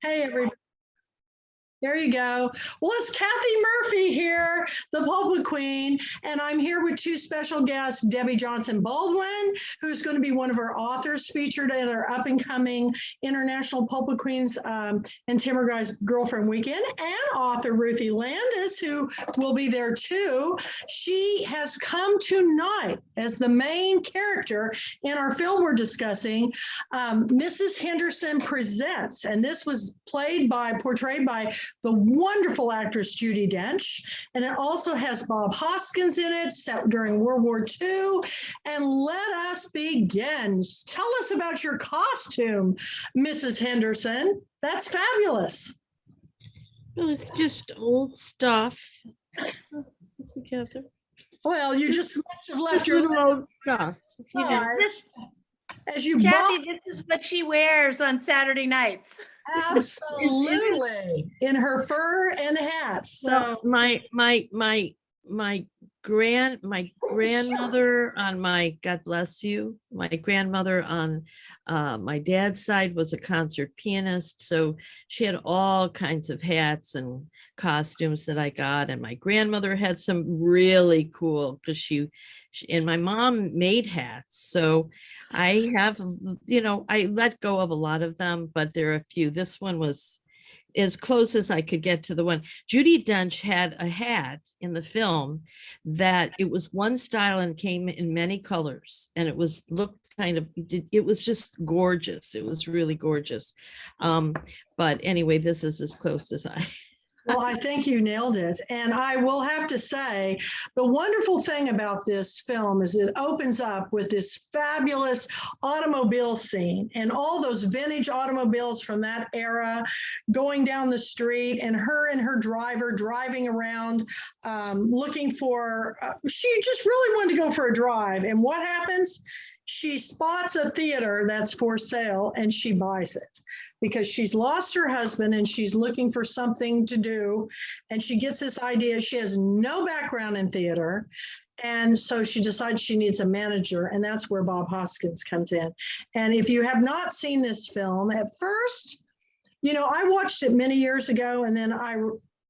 Hey, everybody. There you go. Well, it's Kathy Murphy here, the Pulpit Queen, and I'm here with two special guests, Debbie Johnson Baldwin, who's going to be one of our authors featured at our up-and-coming International Pulpit Queens and Timber Guys Girlfriend Weekend, and author Ruthie Landis, who will be there too. She has come tonight as the main character in our film we're discussing, Mrs. Henderson Presents, and this was portrayed by the wonderful actress Judi Dench, and it also has Bob Hoskins in it, set during World War II. And let us begin. Tell us about your costume, Mrs. Henderson. That's fabulous. Well, it's just old stuff together. Well, you just must have left Just your little old stuff. You know. as you Kathy, this is what she wears on Saturday nights. Absolutely, in her fur and hat. So my grandmother on my, God bless you, my grandmother on my dad's side was a concert pianist, so she had all kinds of hats and costumes that I got, and my grandmother had some really cool, because she and my mom made hats, so I have, I let go of a lot of them, but there are a few. This one was as close as I could get to the one. Judi Dench had a hat in the film that it was one style and came in many colors, and it was it was just gorgeous. It was really gorgeous. But anyway, this is as close as I. Well, I think you nailed it. And I will have to say, the wonderful thing about this film is it opens up with this fabulous automobile scene and all those vintage automobiles from that era going down the street, and her driver driving around looking for, she just really wanted to go for a drive. And what happens? She spots a theater that's for sale and she buys it because she's lost her husband and she's looking for something to do. And she gets this idea. She has no background in theater. And so she decides she needs a manager, and that's where Bob Hoskins comes in. And if you have not seen this film, at first, I watched it many years ago, and then I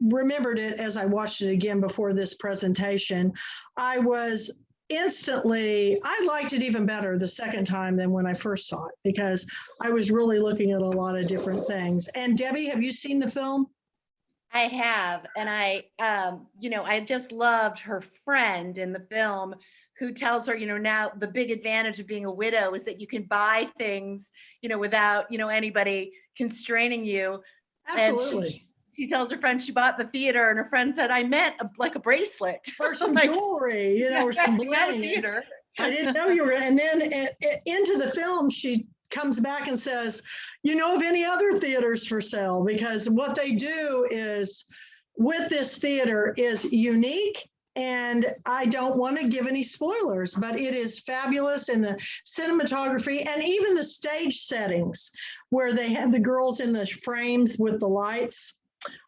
remembered it as I watched it again before this presentation. I liked it even better the second time than when I first saw it, because I was really looking at a lot of different things. And Debbie, have you seen the film? I have, and I just loved her friend in the film who tells her, now the big advantage of being a widow is that you can buy things, without, anybody constraining you. Absolutely. And she tells her friend she bought the theater, and her friend said, I meant like a bracelet. Or some jewelry, or some bling. I didn't know you were. And then into the film, she comes back and says, you know of any other theaters for sale? Because what they do is, with this theater, is unique. And I don't want to give any spoilers, but it is fabulous in the cinematography and even the stage settings where they have the girls in the frames with the lights.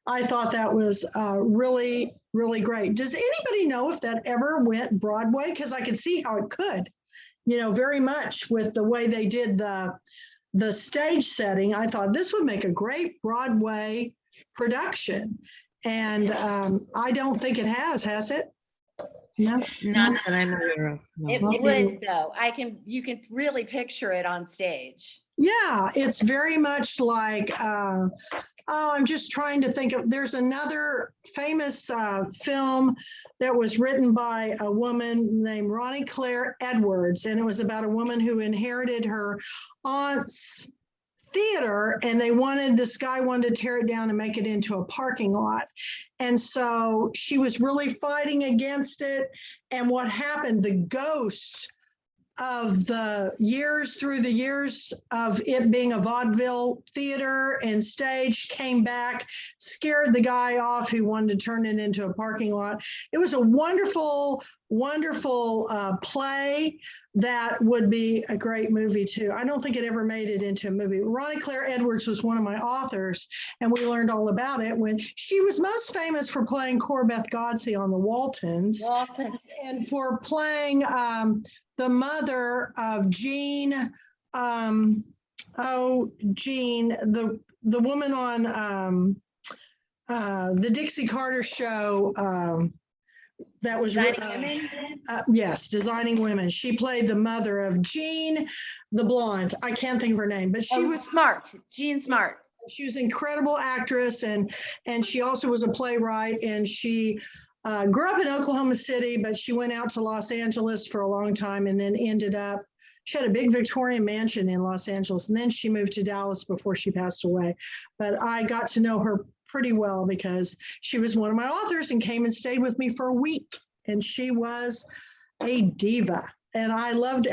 I thought that was really, really great. Does anybody know if that ever went Broadway? Because I could see how it could, very much with the way they did the stage setting. I thought this would make a great Broadway production. And I don't think it has it? No, Not that I'm aware of. No. It would, though. You can really picture it on stage. Yeah, it's very much like, I'm just trying to think of, there's another famous film that was written by a woman named Ronnie Claire Edwards, and it was about a woman who inherited her aunt's theater, and this guy wanted to tear it down and make it into a parking lot. And so she was really fighting against it. And what happened, the ghost of the years of it being a vaudeville theater and stage came back, scared the guy off who wanted to turn it into a parking lot. It was a wonderful, wonderful play that would be a great movie too. I don't think it ever made it into a movie. Ronnie Claire Edwards was one of my authors, and we learned all about it when she was most famous for playing Corbeth Godsey on the Waltons. And for playing the mother of Jean, the the woman on the Dixie Carter show that was Designing Women? yes, Designing Women. She played the mother of Jean, the blonde. I can't think of her name, but she Oh, was Smart, Jean Smart. she was an incredible actress, and she also was a playwright, and she grew up in Oklahoma City, but she went out to Los Angeles for a long time and then ended up, she had a big Victorian mansion in Los Angeles, and then she moved to Dallas before she passed away. But I got to know her pretty well because she was one of my authors and came and stayed with me for a week. And she was a diva. And I love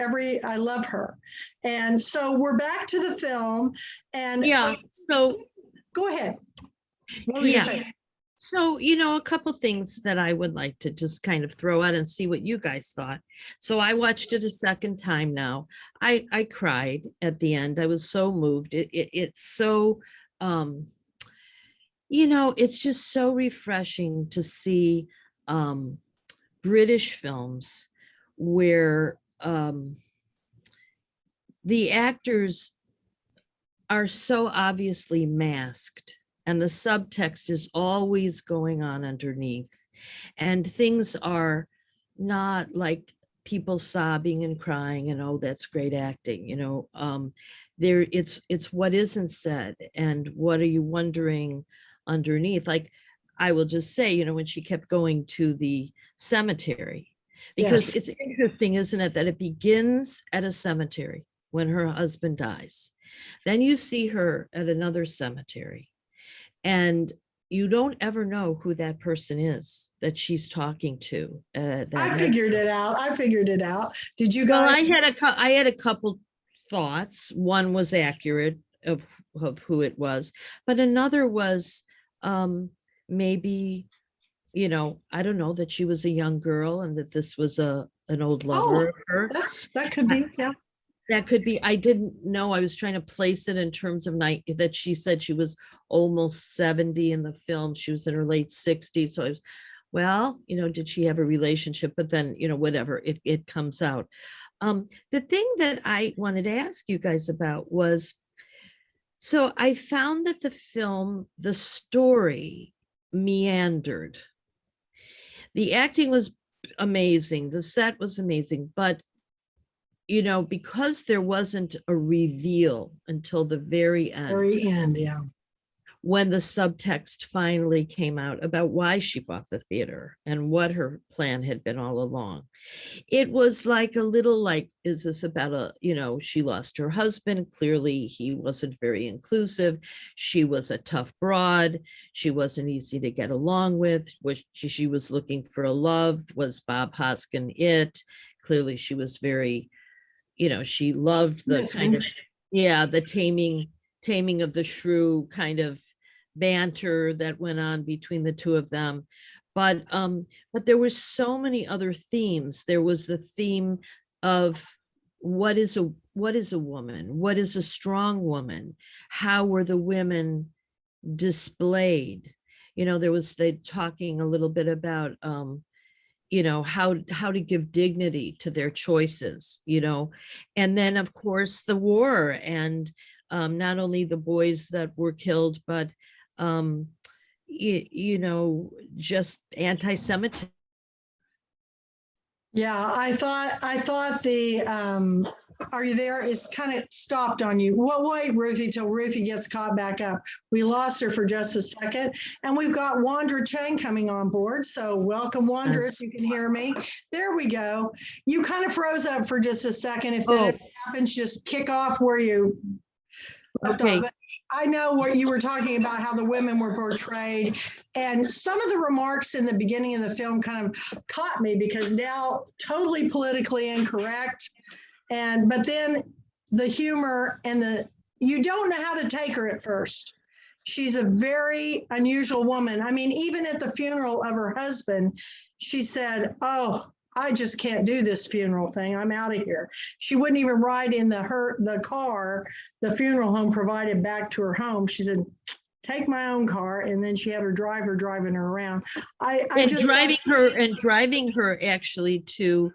her. And so we're back to the film. And Yeah. So go ahead. What were you yeah. saying? So, a couple things that I would like to just kind of throw out and see what you guys thought. So I watched it a second time now. I cried at the end. I was so moved. It's so, it's just so refreshing to see British films where the actors are so obviously masked and the subtext is always going on underneath, and things are not like people sobbing and crying and, oh, that's great acting, there it's what isn't said and what are you wondering underneath. Like, I will just say, when she kept going to the cemetery, because Yes. it's interesting, isn't it, that it begins at a cemetery when her husband dies. Then you see her at another cemetery, and you don't ever know who that person is that she's talking to. I figured it out. Did you guys? Well, I had a couple thoughts. One was accurate of who it was, but another was maybe, I don't know, that she was a young girl and that this was an old lover of her. That could be, yeah. That could be. I didn't know. I was trying to place it in terms of night that she said she was almost 70 in the film. She was in her late 60s. So I was, well, did she have a relationship? But then, whatever, it comes out. The thing that I wanted to ask you guys about was, so I found that the story meandered. The acting was amazing. The set was amazing, but because there wasn't a reveal until the very end, Yeah. when the subtext finally came out about why she bought the theater and what her plan had been all along. It was like a little like, is this about she lost her husband? Clearly he wasn't very inclusive. She was a tough broad. She wasn't easy to get along with. She was looking for a love. Was Bob Hoskin it? Clearly she was very, she loved the kind of, the taming of the shrew kind of banter that went on between the two of them. But there were so many other themes. There was the theme of what is a woman? What is a strong woman? How were the women displayed? There was talking a little bit about how to give dignity to their choices, and then of course the war, and not only the boys that were killed, but just anti-Semitism. Yeah, I thought the are you there? It's kind of stopped on you. Well, wait, Ruthie, till Ruthie gets caught back up. We lost her for just a second. And we've got Wandra Chang coming on board. So welcome, Wandra, if you can hear me. There we go. You kind of froze up for just a second. If that happens, just kick off where you left off. But I know what you were talking about, how the women were portrayed. And some of the remarks in the beginning of the film kind of caught me because now totally politically incorrect. But then the humor and you don't know how to take her at first. She's a very unusual woman. I mean, even at the funeral of her husband, she said, "Oh, I just can't do this funeral thing. I'm out of here." She wouldn't even ride in the car the funeral home provided back to her home. She said, "Take my own car," and then she had her driver driving her around. Driving her actually to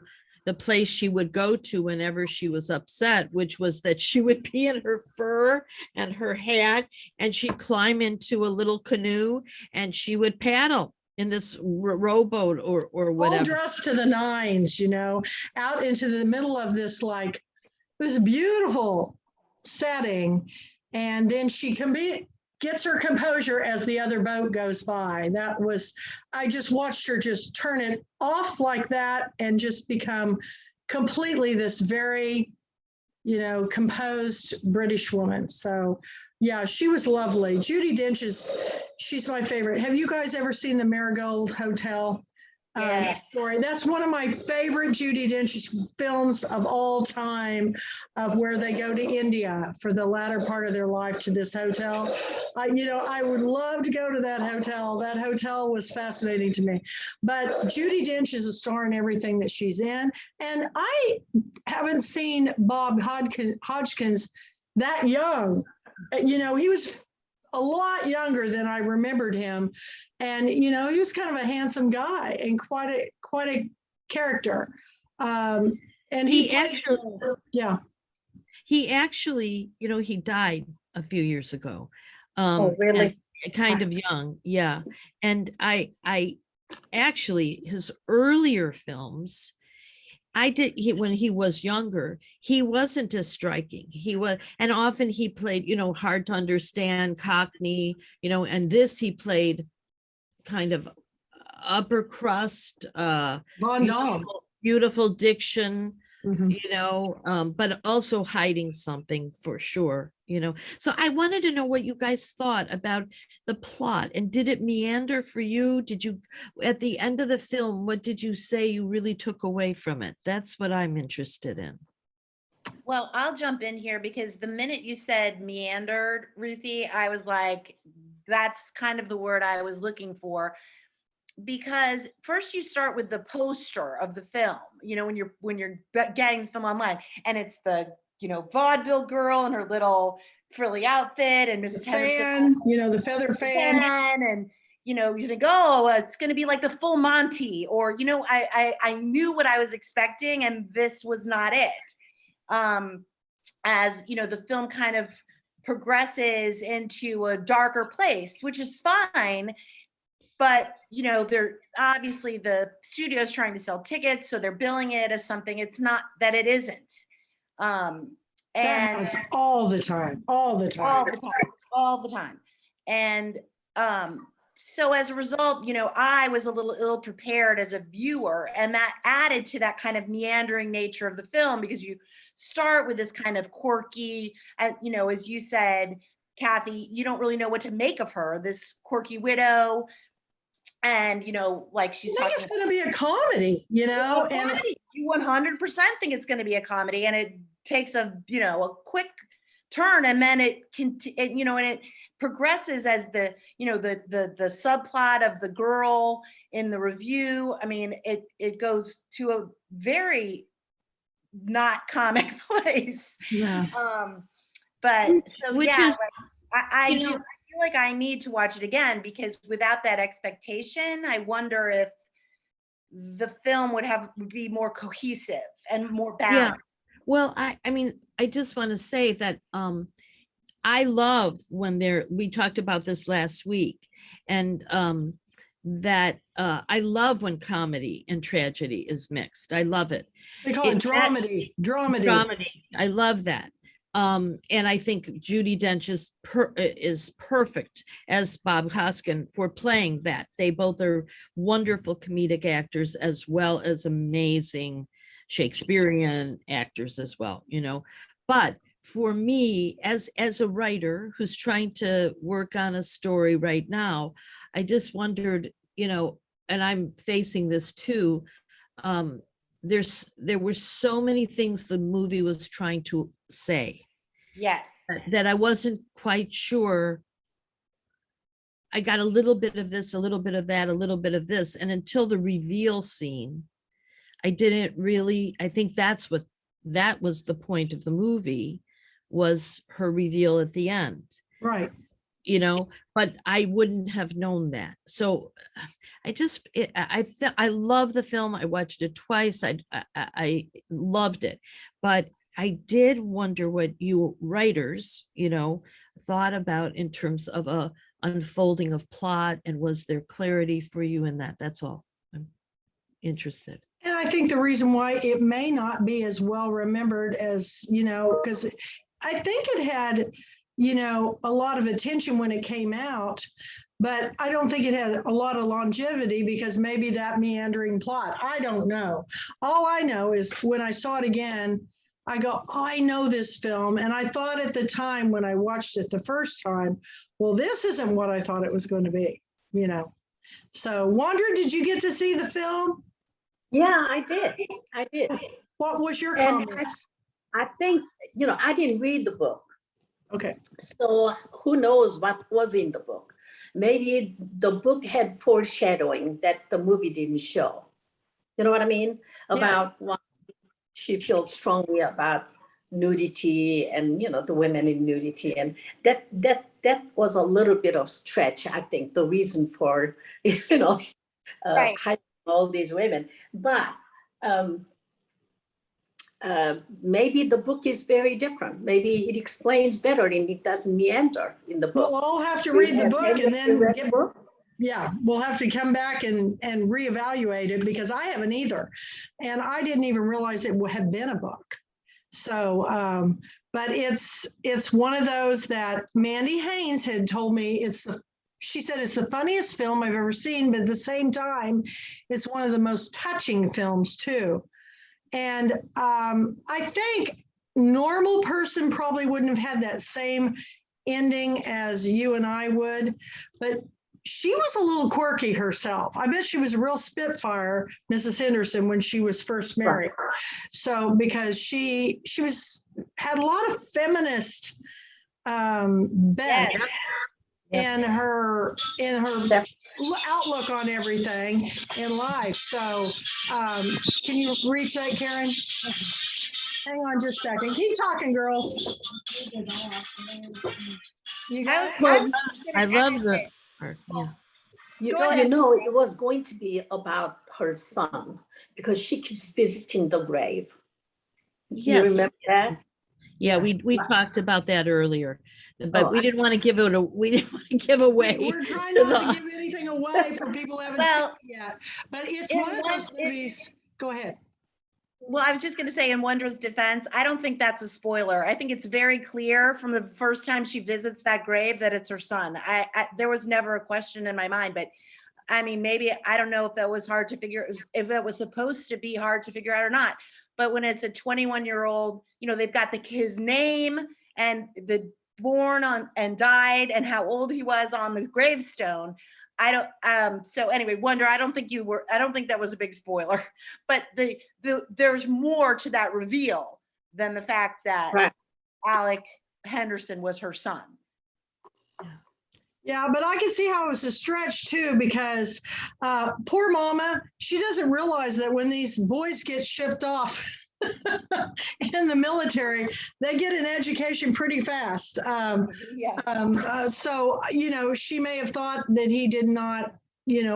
the place she would go to whenever she was upset, which was that she would be in her fur and her hat, and she'd climb into a little canoe and she would paddle in this rowboat or All whatever. dressed to the nines, out into the middle of this, like, this beautiful setting. And then she gets her composure as the other boat goes by. I just watched her just turn it off like that and just become completely this very, composed British woman. So yeah, she was lovely. Judi Dench she's my favorite. Have you guys ever seen the Marigold Hotel? Yes. Story? That's one of my favorite Judi Dench films of all time, of where they go to India for the latter part of their life to this hotel. I would love to go to that hotel. That hotel was fascinating to me. But Judi Dench is a star in everything that she's in. And I haven't seen Bob Hodgkins that young. He was a lot younger than I remembered him. And, he was kind of a handsome guy and quite a character. And He actually, yeah. he actually, he died a few years ago. Oh, really? Kind of young. Yeah. And I actually, his earlier films, when he was younger, he wasn't as striking. And often he played, hard to understand Cockney, and this he played kind of upper crust, beautiful diction, but also hiding something for sure, So I wanted to know what you guys thought about the plot, and did it meander for you? Did you, at the end of the film, what did you say you really took away from it? That's what I'm interested in. Well, I'll jump in here because the minute you said meandered, Ruthie, I was like, that's kind of the word I was looking for. Because first you start with the poster of the film, when you're getting the film online, and it's the, vaudeville girl in her little frilly outfit and Mrs. Henderson, the feather fan. And, you think, oh, it's going to be like the full Monty, or, I knew what I was expecting, and this was not it. As, the film kind of progresses into a darker place, which is fine. But, they're obviously, the studio's trying to sell tickets, so they're billing it as something it's not, that it isn't. And all the time. And so as a result, I was a little ill prepared as a viewer, and that added to that kind of meandering nature of the film, because you start with this kind of quirky, as you said, Kathy, you don't really know what to make of her, this quirky widow. And like she's talking, it's going to be a comedy, and you 100% think it's going to be a comedy, and it takes a quick turn, and then and it progresses as the the subplot of the girl in the review. I mean, it goes to a very not comic place. Yeah. But so yeah, I do feel like I need to watch it again, because without that expectation, I wonder if the film would be more cohesive and more balanced. Yeah. Well, I mean, I just want to say that I love when we talked about this last week, and that I love when comedy and tragedy is mixed. I love it. They call it dramedy. Dramedy. I love that. And I think Judi Dench is perfect as Bob Hoskin for playing that. They both are wonderful comedic actors, as well as amazing Shakespearean actors as well, But for me, as a writer who's trying to work on a story right now, I just wondered, and I'm facing this too. There were so many things the movie was trying to say. Yes. That I wasn't quite sure. I got a little bit of this, a little bit of that, a little bit of this. And until the reveal scene, I think that was the point of the movie, was her reveal at the end. Right. but I wouldn't have known that. So I love the film. I watched it twice. I loved it, but I did wonder what you writers, thought about in terms of a unfolding of plot, and was there clarity for you in that? That's all. I'm interested. And I think the reason why it may not be as well remembered as, because I think it had, a lot of attention when it came out, but I don't think it had a lot of longevity because maybe that meandering plot. I don't know. All I know is when I saw it again, I go, oh, I know this film. And I thought at the time when I watched it the first time, well, this isn't what I thought it was going to be, So, Wandra, did you get to see the film? Yeah, I did. What was your And comments? I think, I didn't read the book. Okay. So who knows what was in the book? Maybe the book had foreshadowing that the movie didn't show. You know what I mean? About what she felt strongly about nudity and, the women in nudity. And that was a little bit of stretch, I think, the reason for, Right. hiding all these women. But maybe the book is very different. Maybe it explains better and it doesn't meander in the book. We'll all have to read the book and then read the book? we'll have to come back and reevaluate it because I haven't either. And I didn't even realize it had been a book. So, but it's one of those that Mandy Haynes had told me she said it's the funniest film I've ever seen, but at the same time, it's one of the most touching films too. And I think normal person probably wouldn't have had that same ending as you and I would, but she was a little quirky herself. I bet she was a real spitfire, Mrs. Henderson, when she was first married. So because she had a lot of feminist bent in her outlook on everything in life. So can you reach that, Karen? Hang on just a second. Keep talking, girls. You got it? I love the part. Yeah. It was going to be about her son because she keeps visiting the grave. Yes. You remember that? Yeah, we talked about that earlier, but we didn't want to give it we didn't want to give away. We're trying not to give anything away for people who haven't seen it yet. But it's one of those movies. Go ahead. Well, I was just going to say, in Wandra's defense, I don't think that's a spoiler. I think it's very clear from the first time she visits that grave that it's her son. There was never a question in my mind, but I mean, maybe, I don't know if that was hard to figure, if that was supposed to be hard to figure out or not. But when it's a 21-year-old, they've got his name and the born on and died and how old he was on the gravestone. So anyway, Wandra, I don't think that was a big spoiler, but there's more to that reveal than the fact that Alec Henderson was her son. Yeah, but I can see how it was a stretch too, because poor mama, she doesn't realize that when these boys get shipped off in the military, they get an education pretty fast. So, she may have thought that he did not,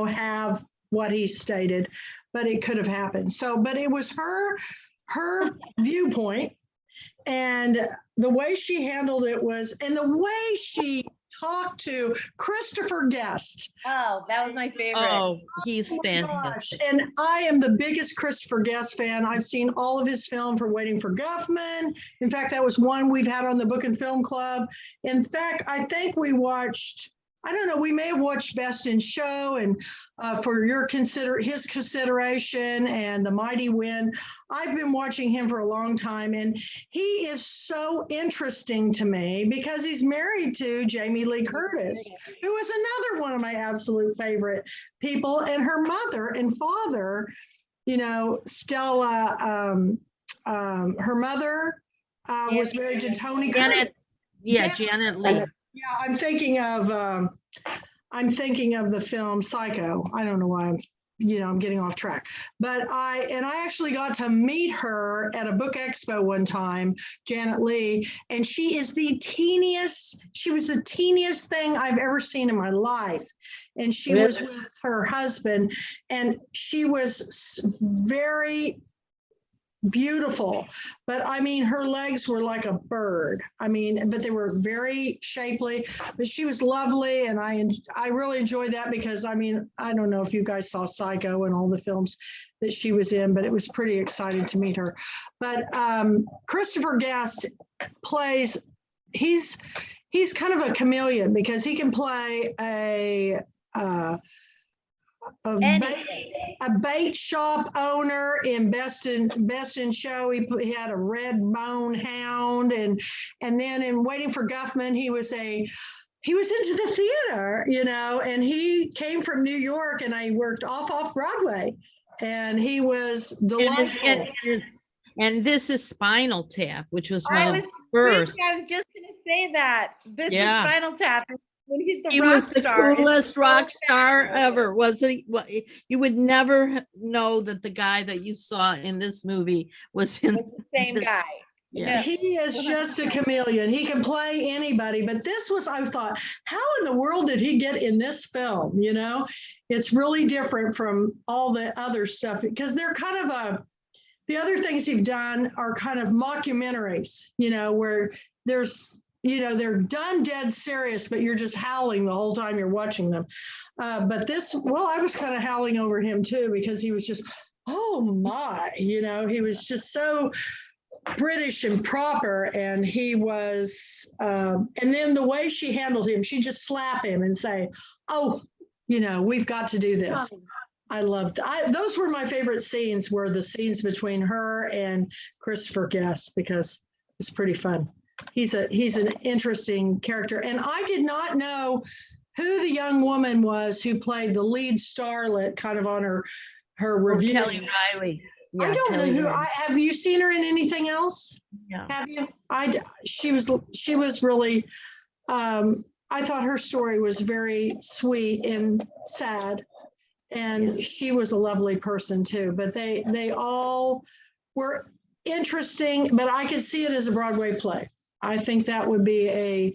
have what he stated, but it could have happened. So, but it was her viewpoint, and the way she handled it was, and the way she talked to Christopher Guest. Oh, that was my favorite. Oh, he's Oh my gosh. fantastic. And I am the biggest Christopher Guest fan. I've seen all of his film for Waiting for Guffman. In fact, that was one we've had on the Book and Film Club. In fact, I think we watched, I don't know, we may have watched Best in Show, and for his consideration, and The Mighty Wind. I've been watching him for a long time, and he is so interesting to me because he's married to Jamie Lee Curtis, who is another one of my absolute favorite people, and her mother and father, Stella, her mother was married to Tony Curtis. Janet Leigh. Yeah, I'm thinking of the film Psycho. I don't know why I'm I'm getting off track. But I actually got to meet her at a book expo one time, Janet Leigh, and she was the teeniest thing I've ever seen in my life. And she was with her husband, and she was very beautiful, but I mean, her legs were like a bird. I mean, but they were very shapely, but she was lovely. And I really enjoyed that because I mean, I don't know if you guys saw Psycho and all the films that she was in, but it was pretty exciting to meet her. But Christopher Guest plays, he's kind of a chameleon because he can play a bait shop owner in Best in Show. He had a red bone hound, and then in Waiting for Guffman, he was into the theater, and he came from New York, and I worked off Broadway, and he was delightful. And this is Spinal Tap, which was I one was of the first. I was just going to say that. This is Spinal Tap. When he's the He rock was the star. coolest rock star ever, wasn't he? Well, you would never know that the guy that you saw in this movie was in the same guy. Yeah. He is just a chameleon. He can play anybody. But this was, I thought, how in the world did he get in this film? It's really different from all the other stuff because they're kind of the other things he's done are kind of mockumentaries, where there's, they're done dead serious, but you're just howling the whole time you're watching them. But this, well, I was kind of howling over him too, because he was just, oh my, he was just so British and proper. And he was, and then the way she handled him, she'd just slap him and say, oh, we've got to do this. I loved, those were my favorite scenes, were the scenes between her and Christopher Guest, because it's pretty fun. He's an interesting character. And I did not know who the young woman was who played the lead starlet kind of on her review. Kelly Riley. Yeah, I don't Kelly know who Riley. have you seen her in anything else? Yeah. Have you? She was really, I thought her story was very sweet and sad. And she was a lovely person too, but they all were interesting, but I could see it as a Broadway play. I think that would be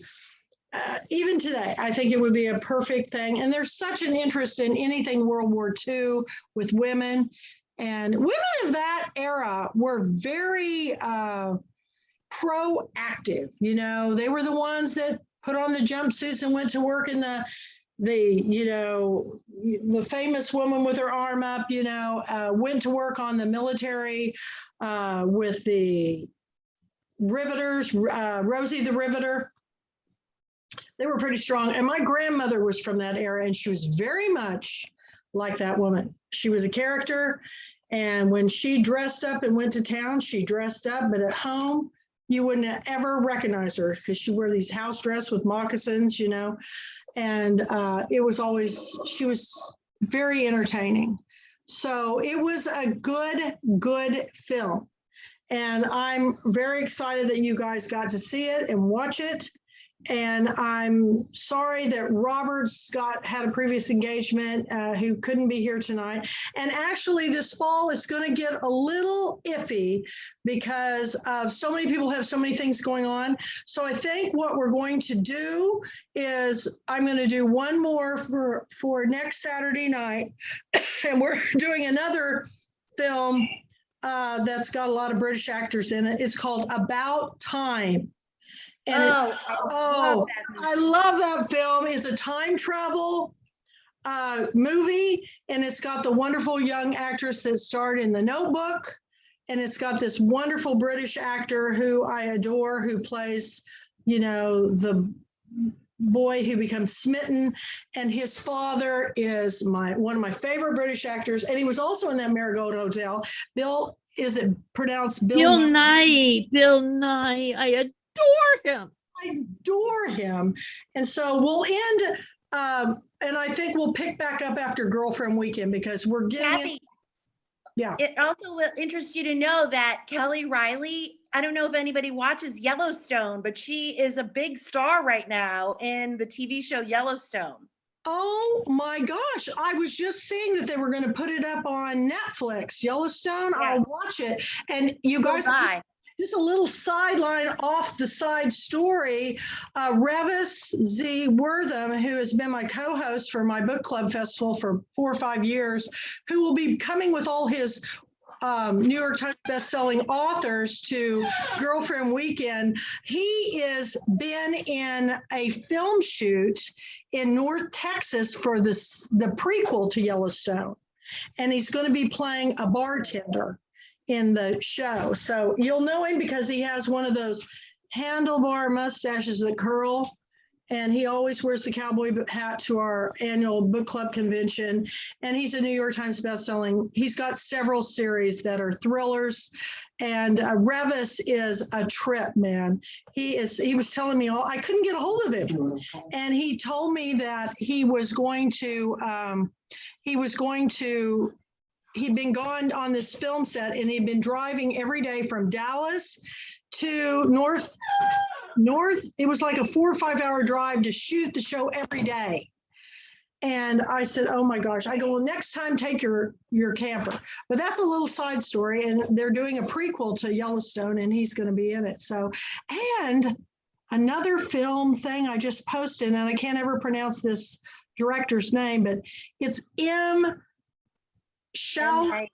even today, I think it would be a perfect thing. And there's such an interest in anything World War II with women. And women of that era were very proactive. They were the ones that put on the jumpsuits and went to work in the famous woman with her arm up, went to work on the military with the Riveters, Rosie the Riveter. They were pretty strong. And my grandmother was from that era, and she was very much like that woman. She was a character. And when she dressed up and went to town, she dressed up, but at home, you wouldn't ever recognize her because she wore these house dress with moccasins, and it was always, she was very entertaining. So it was a good film. And I'm very excited that you guys got to see it and watch it. And I'm sorry that Robert Scott had a previous engagement who couldn't be here tonight. And actually this fall is going to get a little iffy because of so many people have so many things going on. So I think what we're going to do is I'm going to do one more for next Saturday night. And we're doing another film that's got a lot of British actors in it. It's called About Time. And I love that film. It's a time travel movie, and it's got the wonderful young actress that starred in The Notebook, and it's got this wonderful British actor who I adore, who plays, the boy who becomes smitten, and his father is one of my favorite British actors, and he was also in that Marigold Hotel. Bill, is it pronounced Bill Nye? Bill Nye. I adore him. And so we'll end, and I think we'll pick back up after Girlfriend Weekend because we're getting Kathy, Yeah. It also will interest you to know that Kelly Riley, I don't know if anybody watches Yellowstone, but she is a big star right now in the TV show Yellowstone. Oh my gosh, I was just seeing that they were going to put it up on Netflix, Yellowstone. Yeah. I'll watch it. And you So guys, die. just a little sideline off the side story. Revis Z. Wortham, who has been my co-host for my book club festival for 4 or 5 years, who will be coming with all his New York Times bestselling authors to Girlfriend Weekend. He has been in a film shoot in North Texas for the prequel to Yellowstone. And he's going to be playing a bartender in the show. So you'll know him because he has one of those handlebar mustaches that curl. And he always wears the cowboy hat to our annual book club convention. And he's a New York Times bestselling. He's got several series that are thrillers. And Revis is a trip, man. He was telling me I couldn't get a hold of him. And he told me that he'd been gone on this film set and he'd been driving every day from Dallas to North, it was like a 4 or 5 hour drive to shoot the show every day. And I said, oh my gosh, I go, well, next time take your camper. But that's a little side story. And they're doing a prequel to Yellowstone and he's going to be in it. So, and another film thing I just posted, and I can't ever pronounce this director's name, but it's M. M. Night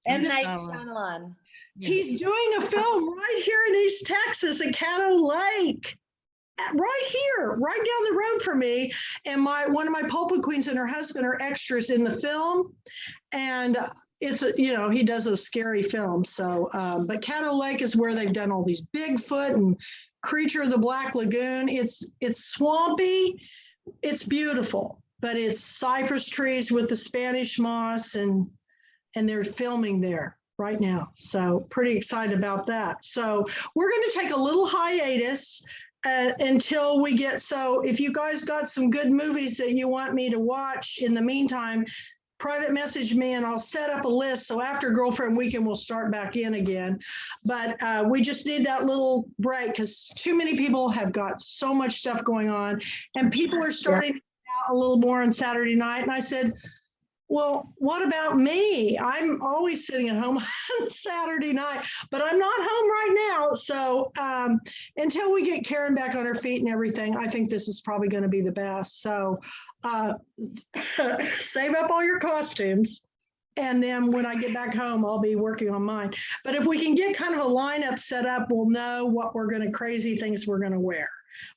Shyamalan. Yeah. He's doing a film right here in East Texas at Caddo Lake, right here, right down the road from me. And one of my pulpit queens and her husband are extras in the film. And it's, he does a scary film. So, but Caddo Lake is where they've done all these Bigfoot and Creature of the Black Lagoon. It's swampy. It's beautiful, but it's cypress trees with the Spanish moss and they're filming there right now. So pretty excited about that. So we're going to take a little hiatus until we get, so if you guys got some good movies that you want me to watch in the meantime, private message me and I'll set up a list. So after Girlfriend Weekend, we'll start back in again. But we just need that little break because too many people have got so much stuff going on and people are starting to get out a little more on Saturday night. And I said, well, what about me? I'm always sitting at home on Saturday night, but I'm not home right now. So until we get Karen back on her feet and everything, I think this is probably going to be the best. So save up all your costumes. And then when I get back home, I'll be working on mine. But if we can get kind of a lineup set up, we'll know what crazy things we're going to wear.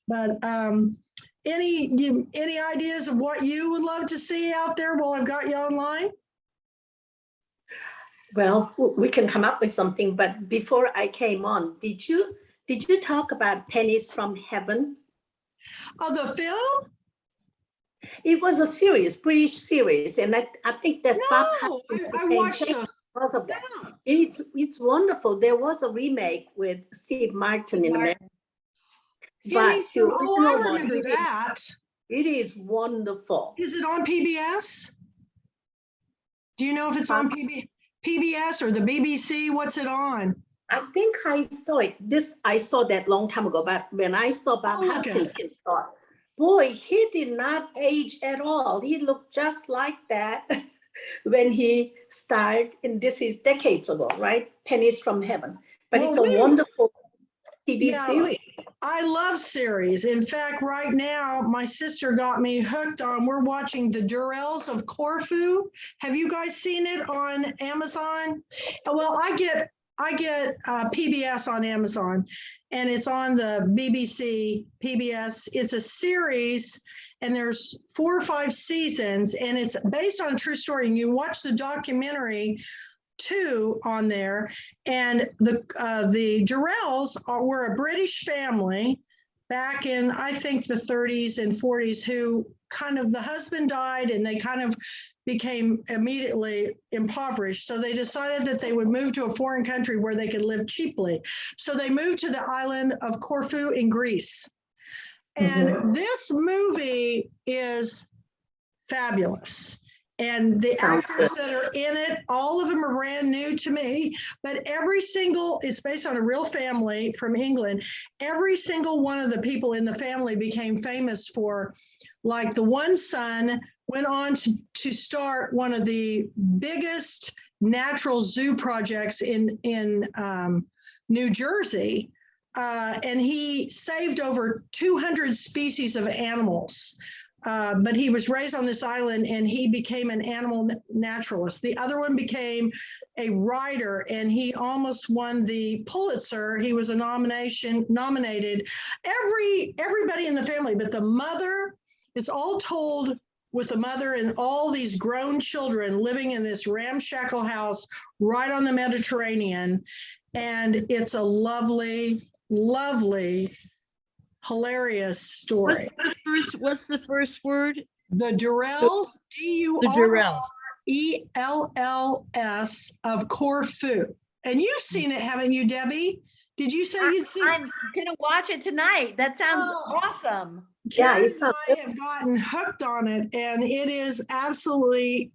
But any ideas of what you would love to see out there while I've got you online? Well, we can come up with something, but before I came on, did you talk about Pennies from Heaven? Oh, the film? It was a series, British series, and I think that No, I watched it. Because of that. It's wonderful. There was a remake with Steve Martin in America. But the I original remember one, that. it is wonderful. Is it on PBS? Do you know if it's on PBS or the BBC? What's it on? I think I saw it. I saw that long time ago, but when I saw Bob Oh, Hoskins, okay. I thought, boy, he did not age at all. He looked just like that when he starred, and this is decades ago, right? Pennies from Heaven. But it's a wonderful TV series. I love series. In fact, right now, my sister got me hooked on, we're watching the Durells of Corfu. Have you guys seen it on Amazon? Well, I get PBS on Amazon and it's on the BBC, PBS. It's a series and there's 4 or 5 seasons and it's based on a true story. And you watch the documentary too on there, and the Durells were a British family back in I think the 30s and 40s who kind of, the husband died and they kind of became immediately impoverished, so they decided that they would move to a foreign country where they could live cheaply. So they moved to the island of Corfu in Greece, and this movie is fabulous. And the Sounds actors good. that are in it, all of them are brand new to me, but it's based on a real family from England. Every single one of the people in the family became famous for, like the one son went on to start one of the biggest natural zoo projects in New Jersey. And he saved over 200 species of animals. But he was raised on this island and he became an animal naturalist. The other one became a writer and he almost won the Pulitzer. He was nominated. Everybody in the family, but the mother is all told with the mother and all these grown children living in this ramshackle house right on the Mediterranean. And it's a lovely, lovely, hilarious story. What's the first word? The Durells, The Durells. Durells of Corfu. And you've seen it, haven't you, Debbie? Did you say you'd seen it? I'm gonna watch it tonight. That sounds Oh. awesome. Yeah, Karen it's and I have gotten hooked on it, and it is absolutely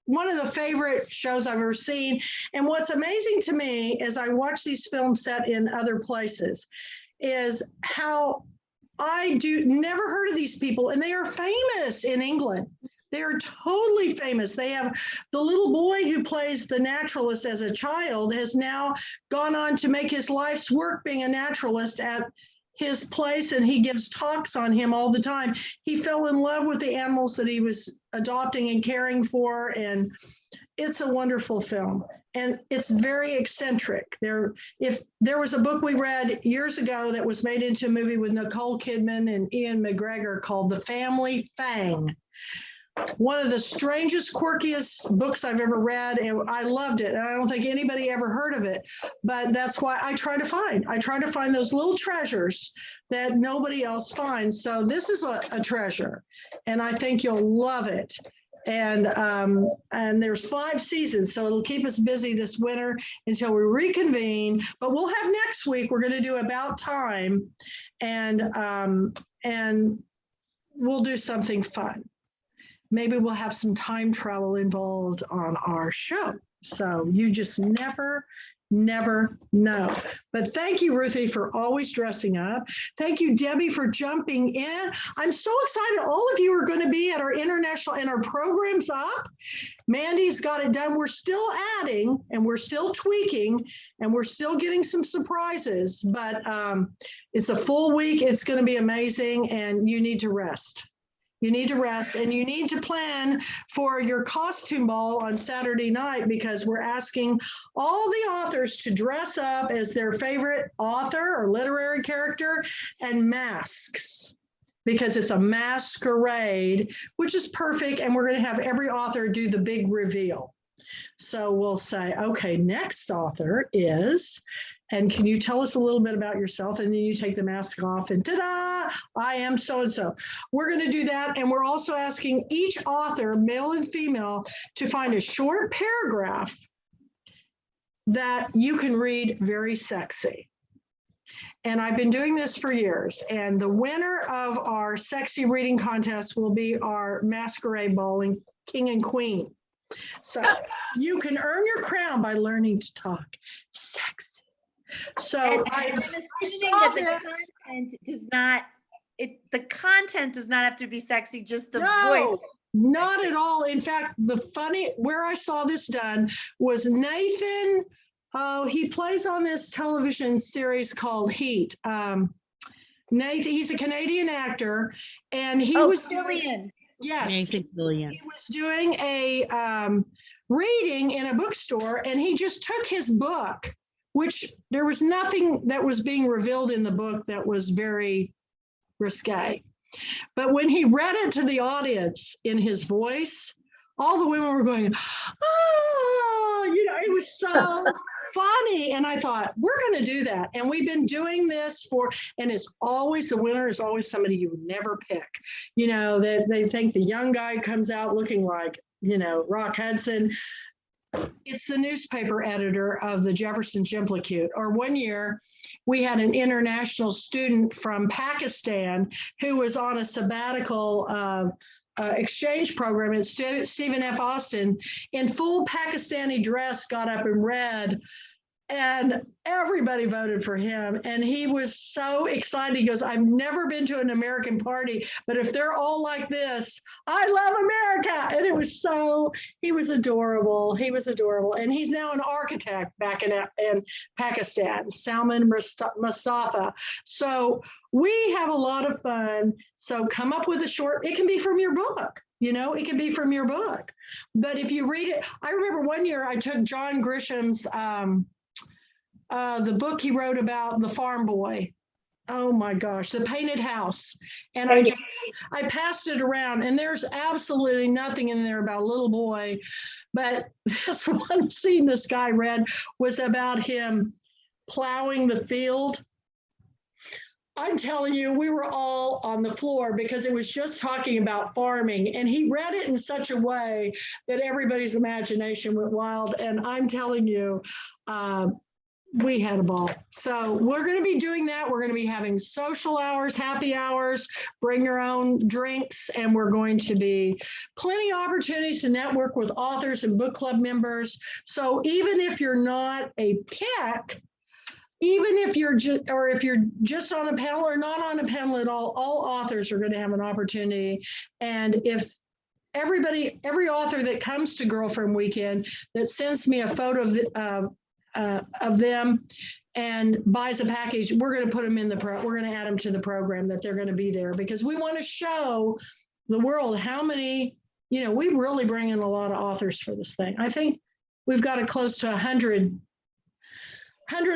one of the favorite shows I've ever seen. And what's amazing to me as I watch these films set in other places is how I never heard of these people, and they are famous in England. They are totally famous. They have the little boy who plays the naturalist as a child has now gone on to make his life's work being a naturalist at his place, and he gives talks on him all the time. He fell in love with the animals that he was adopting and caring for, and it's a wonderful film. And it's very eccentric. If there was a book we read years ago that was made into a movie with Nicole Kidman and Ian McGregor called The Family Fang. One of the strangest, quirkiest books I've ever read, and I loved it. And I don't think anybody ever heard of it, but that's why I try to find those little treasures that nobody else finds. So this is a treasure, and I think you'll love it. And there's 5 seasons, so it'll keep us busy this winter until we reconvene. But we'll have next week. We're going to do About Time, and we'll do something fun. Maybe we'll have some time travel involved on our show. So you just never know. But thank you, Ruthie, for always dressing up. Thank you, Debbie, for jumping in. I'm so excited. All of you are going to be at our international, and our program's up. Mandy's got it done. We're still adding, and we're still tweaking, and we're still getting some surprises. But it's a full week. It's going to be amazing, and you need to rest. You need to rest, and you need to plan for your costume ball on Saturday night, because we're asking all the authors to dress up as their favorite author or literary character and masks, because it's a masquerade, which is perfect. And we're going to have every author do the big reveal. So we'll say, okay, next author is, and can you tell us a little bit about yourself? And then you take the mask off and ta-da, I am so-and-so. We're going to do that. And we're also asking each author, male and female, to find a short paragraph that you can read very sexy. And I've been doing this for years. And the winner of our sexy reading contest will be our masquerade bowling king and queen. So you can earn your crown by learning to talk sexy. So And I assuming saw that the content does not have to be sexy, just the voice. Not at all. In fact, where I saw this done was Nathan. Oh, he plays on this television series called Heat. Nathan, he's a Canadian actor, and he was doing. Yes, Nathan Fillion. he was doing a reading in a bookstore, and he just took his book, which there was nothing that was being revealed in the book that was very risque. But when he read it to the audience in his voice, all the women were going, oh, it was so funny. And I thought, we're going to do that. And we've been doing this and the winner is always somebody you would never pick. That they think the young guy comes out looking like, Rock Hudson. It's the newspaper editor of the Jefferson Jimplicute. Or one year, we had an international student from Pakistan who was on a sabbatical exchange program at Stephen F. Austin in full Pakistani dress, got up and read. And everybody voted for him. And he was so excited. He goes, I've never been to an American party, but if they're all like this, I love America. And it was so, he was adorable. He was adorable. And he's now an architect back in Pakistan, Salman Mustafa. So we have a lot of fun. So come up with a short, it can be from your book. You know, it can be from your book. But if you read it, I remember one year I took John Grisham's, the book he wrote about the farm boy. Oh my gosh, The Painted House. And I passed it around, and there's absolutely nothing in there about a little boy. But this one scene this guy read was about him plowing the field. I'm telling you, we were all on the floor because it was just talking about farming. And he read it in such a way that everybody's imagination went wild. And I'm telling you, we had a ball. So we're going to be doing that. We're going to be having social hours, happy hours, bring your own drinks, and we're going to be plenty of opportunities to network with authors and book club members. So even if you're not a pick, even if you're just, or if you're just on a panel or not on a panel at all authors are going to have an opportunity. And if every author that comes to Girlfriend Weekend that sends me a photo of them and buys a package, we're going to put them in we're going to add them to the program, that they're going to be there, because we want to show the world how many, you know, we really bring in a lot of authors for this thing. I think we've got it close to 100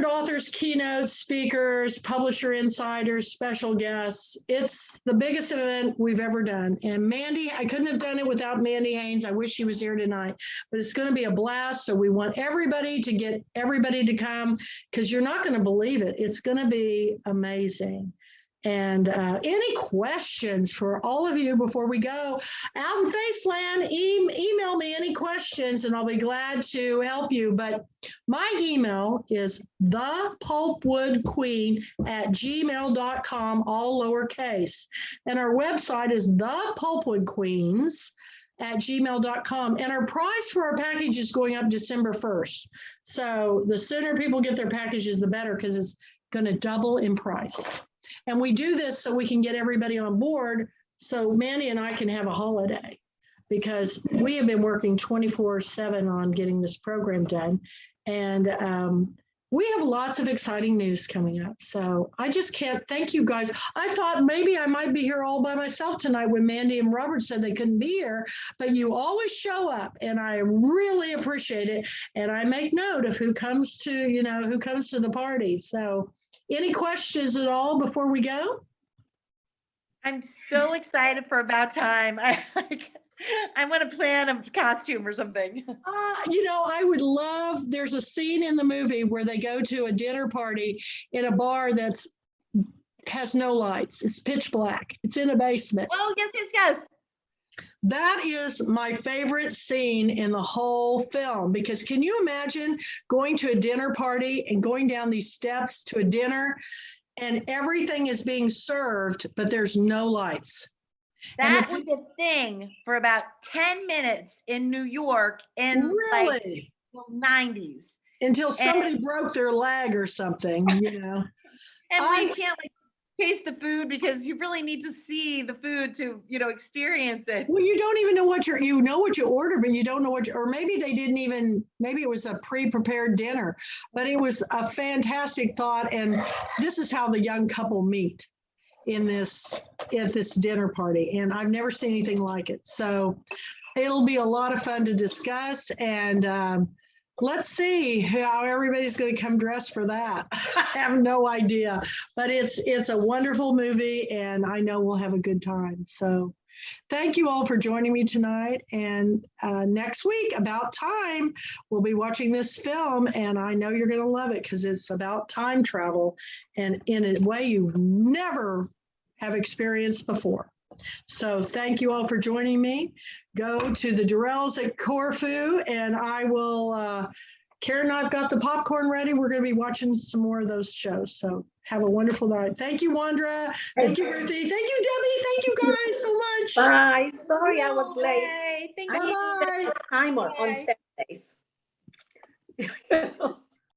authors, keynotes, speakers, publisher insiders, special guests. It's the biggest event we've ever done. And Mandy, I couldn't have done it without Mandy Haynes. I wish she was here tonight, but it's going to be a blast. So we want everybody to come, because you're not going to believe it. It's going to be amazing. And any questions for all of you before we go? Out in Faceland, email me any questions and I'll be glad to help you. But my email is thepulpwoodqueen@gmail.com, all lowercase. And our website is thepulpwoodqueens@gmail.com. And our price for our package is going up December 1st. So the sooner people get their packages, the better, because it's going to double in price. And we do this so we can get everybody on board, so Mandy and I can have a holiday, because we have been working 24/7 on getting this program done. And we have lots of exciting news coming up. So I just can't thank you guys. I thought maybe I might be here all by myself tonight when Mandy and Robert said they couldn't be here, but you always show up and I really appreciate it. And I make note of who comes to the party. So any questions at all before we go? I'm so excited for About Time. I want to plan a costume or something. I would love, there's a scene in the movie where they go to a dinner party in a bar has no lights. It's pitch black. It's in a basement. Oh, yes. That is my favorite scene in the whole film, because can you imagine going to a dinner party and going down these steps to a dinner and everything is being served, but there's no lights? That was a thing for about 10 minutes in New York in like the 90s. Until somebody broke their leg or something, you know. And we can't taste the food, because you really need to see the food to, experience it. Well, you don't even know what you ordered, but you don't know or maybe they didn't even, maybe it was a pre-prepared dinner, but it was a fantastic thought. And this is how the young couple meet at this dinner party. And I've never seen anything like it. So it'll be a lot of fun to discuss. And let's see how everybody's going to come dressed for that. I have no idea, but it's a wonderful movie and I know we'll have a good time. So thank you all for joining me tonight. And next week, About Time, we'll be watching this film and I know you're going to love it, because it's about time travel and in a way you never have experienced before. So thank you all for joining me. Go to the Durells at Corfu, and I will, Karen and I've got the popcorn ready. We're going to be watching some more of those shows. So have a wonderful night. Thank you, Wandra. Thank you, Ruthie. Thank you, Debbie. Thank you guys so much. Bye. Sorry I was late. Bye. Thank I you. need Bye. a timer on Bye. Saturdays.